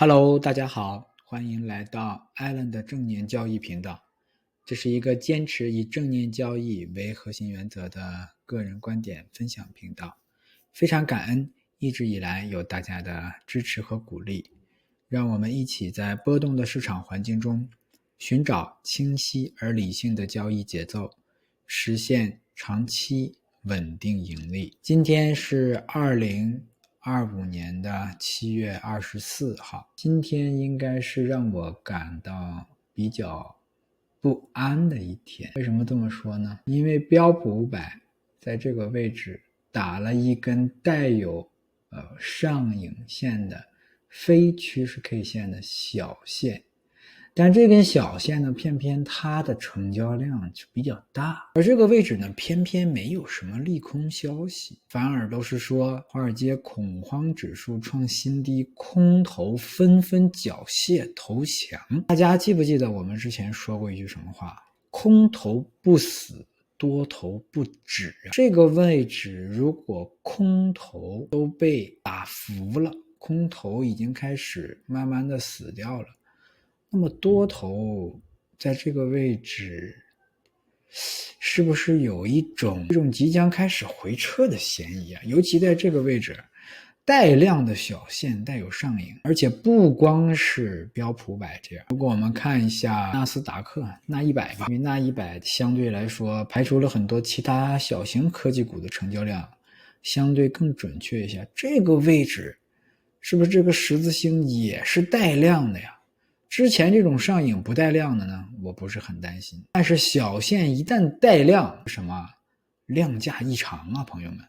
Hello，大家好，欢迎来到 Allen 的正念交易频道。这是一个坚持以正念交易为核心原则的个人观点分享频道。非常感恩一直以来有大家的支持和鼓励，让我们一起在波动的市场环境中寻找清晰而理性的交易节奏，实现长期稳定盈利。今天是2025年的7月24号，今天应该是让我感到比较不安的一天。为什么这么说呢？因为标普500在这个位置打了一根带有上影线的非趋势 K 线的小线，但这根小线呢，偏偏它的成交量就比较大，而这个位置呢，偏偏没有什么利空消息，反而都是说华尔街恐慌指数创新低，空头纷纷缴械投降。大家记不记得我们之前说过一句什么话？空头不死，多头不止。这个位置如果空头都被打服了，空头已经开始慢慢的死掉了，那么多头在这个位置是不是有一种即将开始回撤的嫌疑啊？尤其在这个位置带量的小线带有上影，而且不光是标普500这样。如果我们看一下纳斯达克纳100吧，因为纳100相对来说排除了很多其他小型科技股的成交量，相对更准确一下，这个位置是不是这个十字星也是带量的呀？之前这种上影不带量的呢，我不是很担心，但是小线一旦带量，什么量价异常啊，朋友们，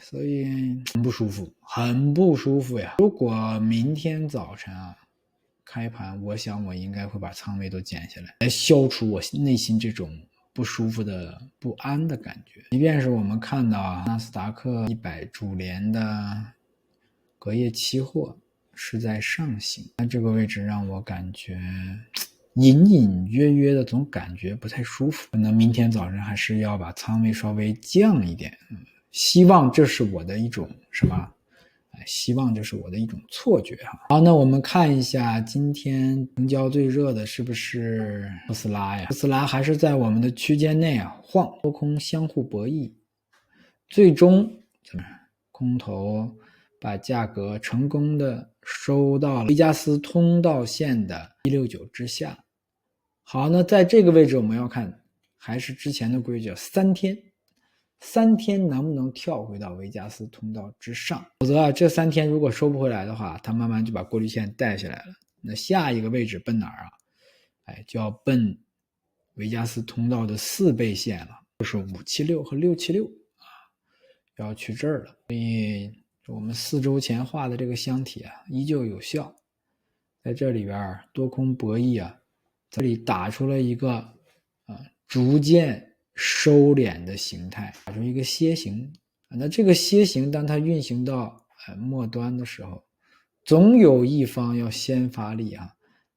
所以很不舒服，很不舒服呀。如果明天早晨开盘，我想我应该会把仓位都减下来，来消除我内心这种不舒服的不安的感觉。即便是我们看到纳斯达克100主联的隔夜期货是在上行，但这个位置让我感觉隐隐约约的总感觉不太舒服，可能明天早上还是要把仓位稍微降一点。希望这是我的一种希望这是我的一种错觉哈。好，那我们看一下今天成交最热的是不是特斯拉呀？特斯拉还是在我们的区间内晃，多空相互博弈，最终空头把价格成功的收到了维加斯通道线的169之下。好，那在这个位置我们要看还是之前的规矩，3天能不能跳回到维加斯通道之上，否则这3天如果收不回来的话，它慢慢就把过滤线带下来了。那下一个位置奔哪儿就要奔维加斯通道的4倍线了，就是576和676要去这儿了。所以我们4周前画的这个箱体依旧有效，在这里边多空博弈这里打出了一个逐渐收敛的形态，打出一个楔形。那这个楔形当它运行到末端的时候，总有一方要先发力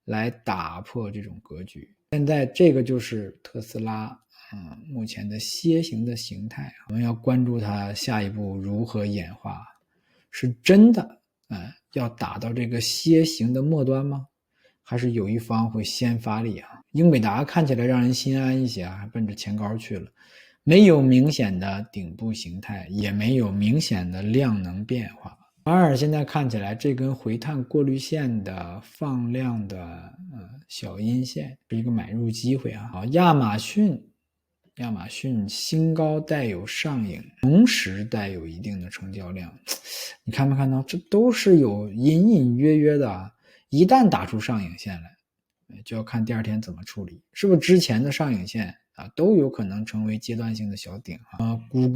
来打破这种格局。现在这个就是特斯拉目前的楔形的形态，我们要关注它下一步如何演化，是真的要打到这个楔形的末端吗？还是有一方会先发力英伟达看起来让人心安一些还奔着前高去了，没有明显的顶部形态，也没有明显的量能变化，反而现在看起来这根回探过滤线的放量的小阴线是一个买入机会好，亚马逊新高带有上影，同时带有一定的成交量，你看没看到？这都是有隐隐约约的一旦打出上影线来，就要看第二天怎么处理，是不是之前的上影线都有可能成为阶段性的小顶谷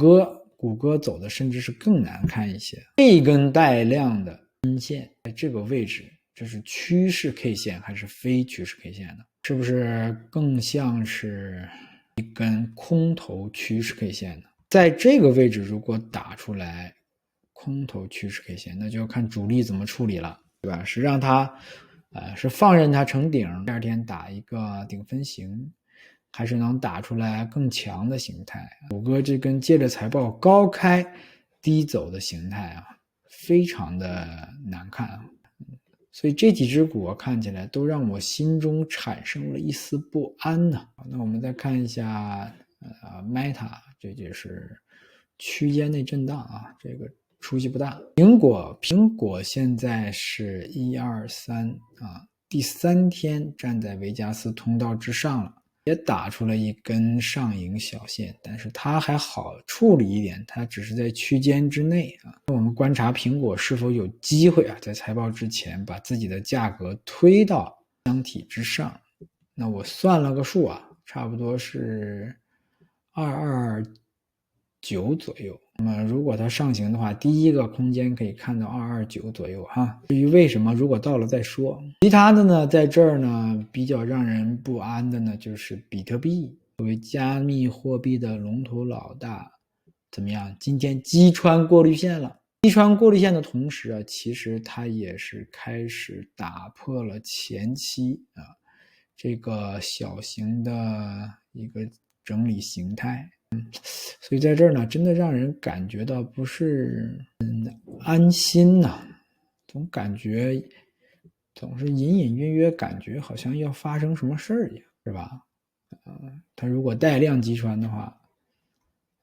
歌走的甚至是更难看一些。这根带量的阴线在这个位置，这是趋势 K 线还是非趋势 K 线呢？是不是更像是一根空头趋势 K 线呢？在这个位置如果打出来空头趋势 K 线，那就要看主力怎么处理了，对吧？是让它是放任它成顶，第二天打一个顶分型，还是能打出来更强的形态？谷歌这根借着财报高开低走的形态非常的难看所以这几只股看起来都让我心中产生了一丝不安呢。那我们再看一下Meta， 这就是区间内震荡啊，这个出息不大。苹果现在是1、2、3啊，第3天站在维加斯通道之上了，也打出了一根上影小线，但是它还好处理一点，它只是在区间之内啊。我们观察苹果是否有机会啊，在财报之前把自己的价格推到箱体之上。那我算了个数啊，差不多是229左右。那么如果它上行的话，第一个空间可以看到229左右哈。至于为什么，如果到了再说。其他的呢，在这儿呢比较让人不安的呢，就是比特币作为加密货币的龙头老大，怎么样？今天击穿过滤线了。击穿过滤线的同时啊，其实它也是开始打破了前期这个小型的一个整理形态。所以在这儿呢，真的让人感觉到不是安心呐，总是隐隐约约感觉好像要发生什么事儿一样，是吧？它如果带量击穿的话，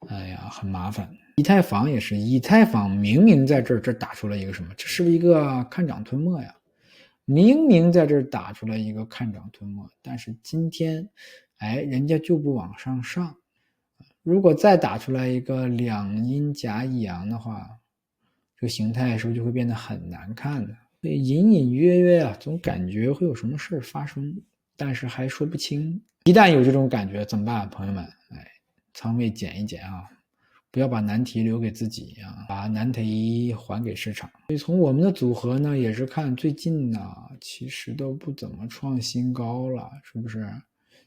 哎呀，很麻烦。以太坊也是，以太坊明明在这打出了一个什么？这是不是一个看涨吞没呀？明明在这儿打出来一个看涨吞没，但是今天，人家就不往上上。如果再打出来一个两阴夹一阳的话，这个形态是不是就会变得很难看呢？所以隐隐约约啊，总感觉会有什么事发生，但是还说不清。一旦有这种感觉怎么办，朋友们？仓位减一减啊，不要把难题留给自己啊，把难题还给市场。所以从我们的组合呢，也是看最近呢，其实都不怎么创新高了，是不是？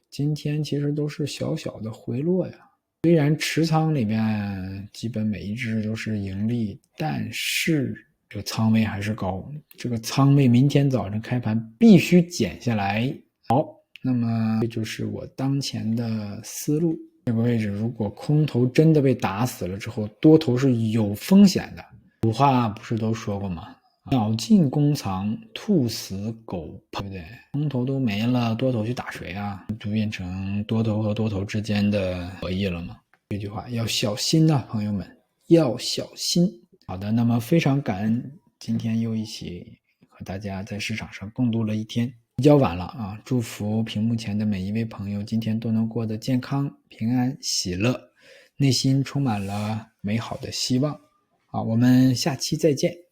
今天其实都是小小的回落呀。虽然持仓里面基本每一只都是盈利，但是这个仓位还是高。这个仓位明天早晨开盘必须减下来。好，那么这就是我当前的思路。这个位置如果空头真的被打死了之后，多头是有风险的。古话不是都说过吗？鸟尽弓藏，兔死狗烹，对不对？空头都没了，多头去打谁啊？就变成多头和多头之间的博弈了吗？这句话要小心啊，朋友们，要小心。好的，那么非常感恩今天又一起和大家在市场上共度了一天。比较晚了啊，祝福屏幕前的每一位朋友今天都能过得健康、平安、喜乐，内心充满了美好的希望。好，我们下期再见。